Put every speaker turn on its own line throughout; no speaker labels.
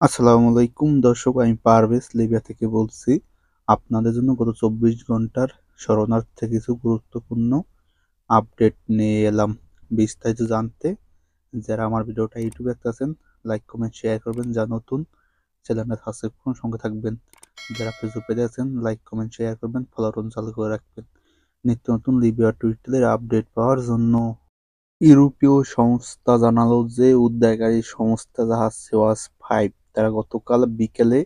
আসসালামু আলাইকুম দর্শক, আমি পারভেজ লিবিয়া থেকে বলছি। আপনাদের জন্য গত 24 ঘন্টার শরণার্থী কিছু গুরুত্বপূর্ণ আপডেট নিয়ে এলাম। বিস্তারিত জানতে যারা আমার ভিডিওটা ইউটিউবে দেখতেছেন, লাইক কমেন্ট শেয়ার করবেন। যা নতুন চ্যানেলটা সাবস্ক্রাইব করুন, সঙ্গে থাকবেন। যারা ফেসবুক পেজে আছেন, লাইক কমেন্ট শেয়ার করবেন, ফলো বাটন চালু করে রাখবেন নিত্য নতুন লিবিয়া টুইটারের আপডেট পাওয়ার জন্য। ইউরোপীয় সংস্থা জানালো যে উদ্ধারকারী সংস্থা জাহাজ সোয়াস-5 তারা গতকাল বিকেলে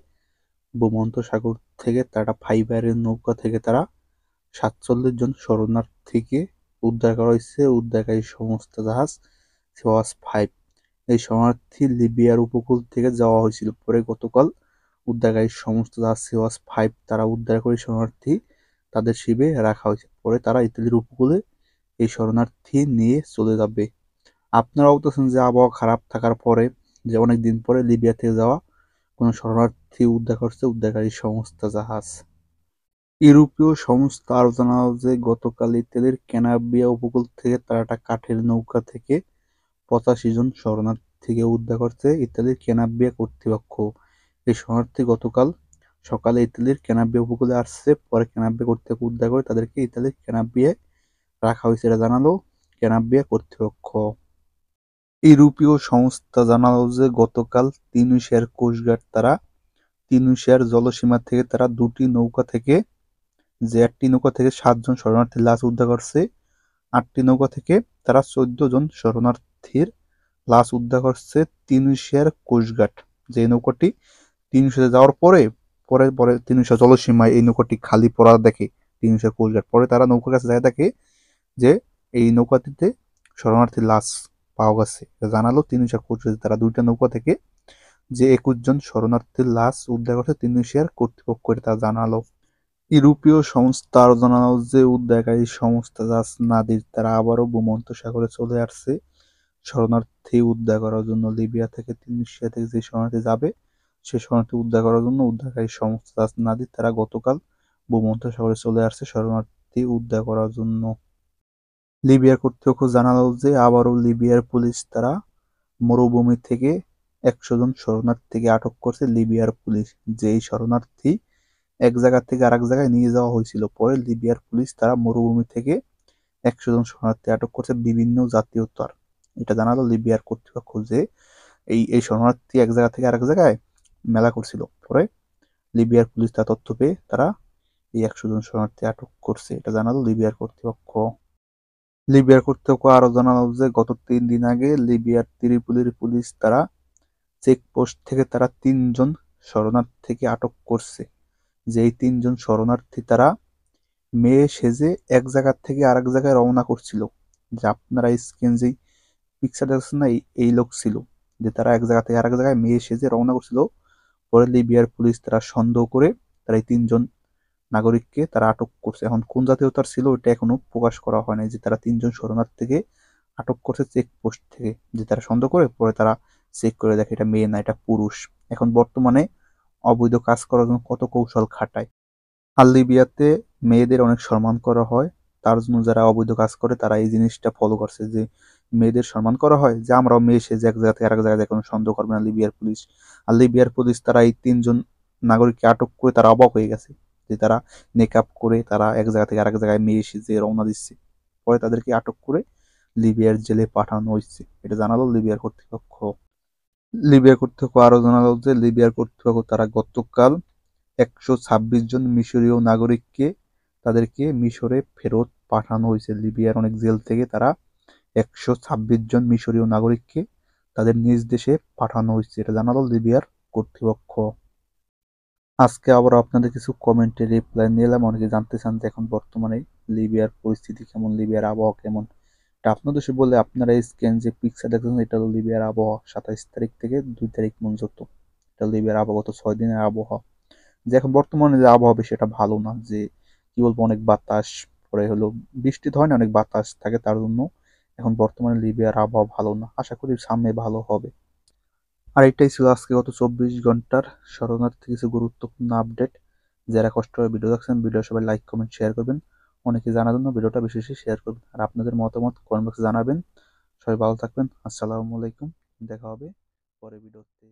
ভূমধ্যসাগর থেকে তারা ফাইবারের নৌকা থেকে তারা ৪৭ জন শরণার্থীকে উদ্ধার করা হয়েছে। উদ্ধারকারী সংস্থা জাহাজ সোয়াস-5 এই শরণার্থী লিবিয়ার উপকূল থেকে যাওয়া হয়েছিল। পরে গতকাল উদ্ধারকারী সংস্থা জাহাজ সোয়াস-5 তারা উদ্ধারকারী শরণার্থী তাদের শিবে রাখা হয়েছে। পরে তারা ইতালির উপকূলে এই শরণার্থী নিয়ে চলে যাবে। আপনারাও বলতেছেন যে আবহাওয়া খারাপ থাকার পরে যে অনেকদিন পরে লিবিয়া থেকে যাওয়া কোনো শরণার্থী উদ্ধার করছে উদ্ধারকারী সংস্থা জাহাজ। ইউরোপীয় সংস্থা আরও জানালো যে গতকাল ইতালির ক্যানাব্রিয়া উপকূল থেকে তারা একটা কাঠের নৌকা থেকে 85 জন শরণার্থীকে উদ্ধার করছে ইতালির ক্যানাব্রিয়া কর্তৃপক্ষ। এই শরণার্থী গতকাল সকালে ইতালির ক্যানাব্রিয়া উপকূলে আসছে। পরে ক্যানাব্রিয়া কর্তৃপক্ষ উদ্ধার করে তাদেরকে ইতালির ক্যানাব্রিয়ায় রাখা হয়েছে, এটা জানালো ক্যানাব্রিয়া কর্তৃপক্ষ। ইউরোপীয় সংস্থা জানালো যে গতকাল তিউনিসিয়ার কোস্টগার্ড তারা তিউনিসিয়ার জলসীমা থেকে তারা একটি নৌকা থেকে 7 জন শরণার্থীর লাশ উদ্ধার করছে। 8টি নৌকা থেকে তারা 14 জন শরণার্থীর লাশ উদ্ধার করছে তিউনিসিয়ার কোস্টগার্ড। যে নৌকাটি তিউনিসিয়াতে যাওয়ার পরে পরে পরে তিউনিসিয়া জলসীমায় এই নৌকাটি খালি পড়া দেখে তিউনিসিয়ার কোস্টগার্ড। পরে তারা নৌকার কাছে যায় দেখে যে এই নৌকাটিতে শরণার্থীর লাশ পাওয়া গেছে। জানালো তিউনিসিয়া কোস্টগার্ড তারা 2টা নৌকা থেকে যে 21 জন শরণার্থীর লাশ উদ্ধার করছে তিউনিসিয়ার কর্তৃপক্ষ, এটা তারা জানালো। ইউরোপীয় সংস্থা আরও জানালো যে উদ্ধারকারী সংস্থা জাহাজ নাদির তারা আবারও ভূমধ্যসাগরে চলে আসছে শরণার্থী উদ্ধার করার জন্য। লিবিয়া থেকে তিউনিসিয়া থেকে যে শরণার্থী যাবে সে শরণার্থী উদ্ধার করার জন্য উদ্ধারকারী সংস্থা জাহাজ নাদির তারা গতকাল ভূমধ্যসাগরে চলে আসছে শরণার্থী উদ্ধার করার জন্য। লিবিয়ার কর্তৃপক্ষ জানালো যে আবারও লিবিয়ার পুলিশ তারা মরুভূমি থেকে 100 জন শরণার্থীকে আটক করছে। লিবিয়ার পুলিশ যে এই শরণার্থী এক জায়গা থেকে আরেক জায়গায় নিয়ে যাওয়া হয়েছিল। পরে লিবিয়ার পুলিশ তারা মরুভূমি থেকে 100 জন শরণার্থী আটক করছে বিভিন্ন জাতীয়তার, এটা জানালো লিবিয়ার কর্তৃপক্ষ। যে এই শরণার্থী এক জায়গা থেকে আরেক জায়গায় মেলা করছিল। পরে লিবিয়ার পুলিশ তার তথ্য পেয়ে তারা এই 100 জন শরণার্থী আটক করছে, এটা জানালো লিবিয়ার কর্তৃপক্ষ। লিবিয়ার কর্তৃপক্ষ আরো জানালো যে গত 3 দিন আগে লিবিয়ার ত্রিপোলির পুলিশ তারা চেকপোস্ট থেকে তারা 3 জন শরণার্থীকে আটক করছে। যে এই 3 জন শরণার্থী তারা মেয়ে সেজে এক জায়গা থেকে আরেক জায়গায় রওনা করছিল। যে আপনারা স্ক্রিন যেই পিকচার দেখছেন না, এই লোক ছিল যে তারা এক জায়গা থেকে আরেক জায়গায় মেয়ে সেজে রওনা করছিল। পরে লিবিয়ার পুলিশ তারা সন্দেহ করে তারা এই 3 জন নাগরিককে তারা আটক করছে। এখন কোন জাতীয়তার ছিল এটা এখনো প্রকাশ করা হয় নাই। যে তারা 3 জন শরণার্থীকে আটক করছে চেকপোস্ট থেকে, যে তারা সন্দেহ করে পরে তারা চেক করে দেখে এটা মেয়ে না এটা পুরুষ। এখন বর্তমানে অবৈধ কাজ করার জন্য কত কৌশল খাটায়। আর লিবিয়াতে মেয়েদের অনেক সম্মান করা হয়, তার জন্য যারা অবৈধ কাজ করে তারা এই জিনিসটা ফলো করছে যে মেয়েদের সম্মান করা হয়, যে আমরাও মেয়ে সে এক জায়গা থেকে আরেক জায়গায় কোনো সন্দেহ করবে না লিবিয়ার পুলিশ। আর লিবিয়ার পুলিশ তারা এই 3 জন নাগরিককে আটক করে তারা অবাক হয়ে গেছে যে তারা মেকআপ করে তারা এক জায়গা থেকে আরেক জায়গায় মেয়ে সেজে রওনা দিচ্ছে। পরে তাদেরকে আটক করে লিবিয়ার জেলে পাঠানো হয়েছে, এটা জানালো লিবিয়ার কর্তৃপক্ষ। লিবিয়ার কর্তৃপক্ষ আরো জানালো যে লিবিয়ার কর্তৃপক্ষ তারা গতকাল 126 জন মিশরীয় নাগরিককে তাদেরকে মিশরে ফেরত পাঠানো হয়েছে। লিবিয়ার অনেক জেল থেকে তারা 126 জন মিশরীয় নাগরিককে তাদের নিজ দেশে পাঠানো হয়েছে, এটা জানালো লিবিয়ার কর্তৃপক্ষ। আজকে আবার আপনাদের কিছু কমেন্টে রিপ্লাই নিলাম। অনেকে জানতে চান যে এখন বর্তমানে লিবিয়ার পরিস্থিতি কেমন, লিবিয়ার আবহাওয়া কেমন। এটা আপনাদের দেশে বলে আপনারা এই স্ক্যান যে পিকচার দেখছেন এটা হলো লিবিয়ার আবহাওয়া 27 তারিখ থেকে 2 তারিখ পর্যন্ত। এটা লিবিয়ার আবহাওয়া গত 6 দিনের আবহাওয়া। যে এখন বর্তমানে যে আবহাওয়া বেশি এটা ভালো না, যে কি বলবো অনেক বাতাস, পরে হলো বৃষ্টি তো হয় না, অনেক বাতাস থাকে, তার জন্য এখন বর্তমানে লিবিয়ার আবহাওয়া ভালো না। আশা করি সামনে ভালো হবে। আর এটাই ছিল আজকে গত 24 ঘন্টার শরণার্থী কিছু গুরুত্বপূর্ণ আপডেট। যারা কষ্ট করে ভিডিও দেখছেন ভিডিও সবাই লাইক কমেন্ট শেয়ার করবেন, অনেকে জানার জন্য ভিডিওটা বেশি বেশি শেয়ার করবেন। আর আপনাদের মতামত কমেন্ট বক্সে জানাবেন। সবাই ভালো থাকবেন। আসসালামু আলাইকুম, দেখা হবে পরের ভিডিওতে।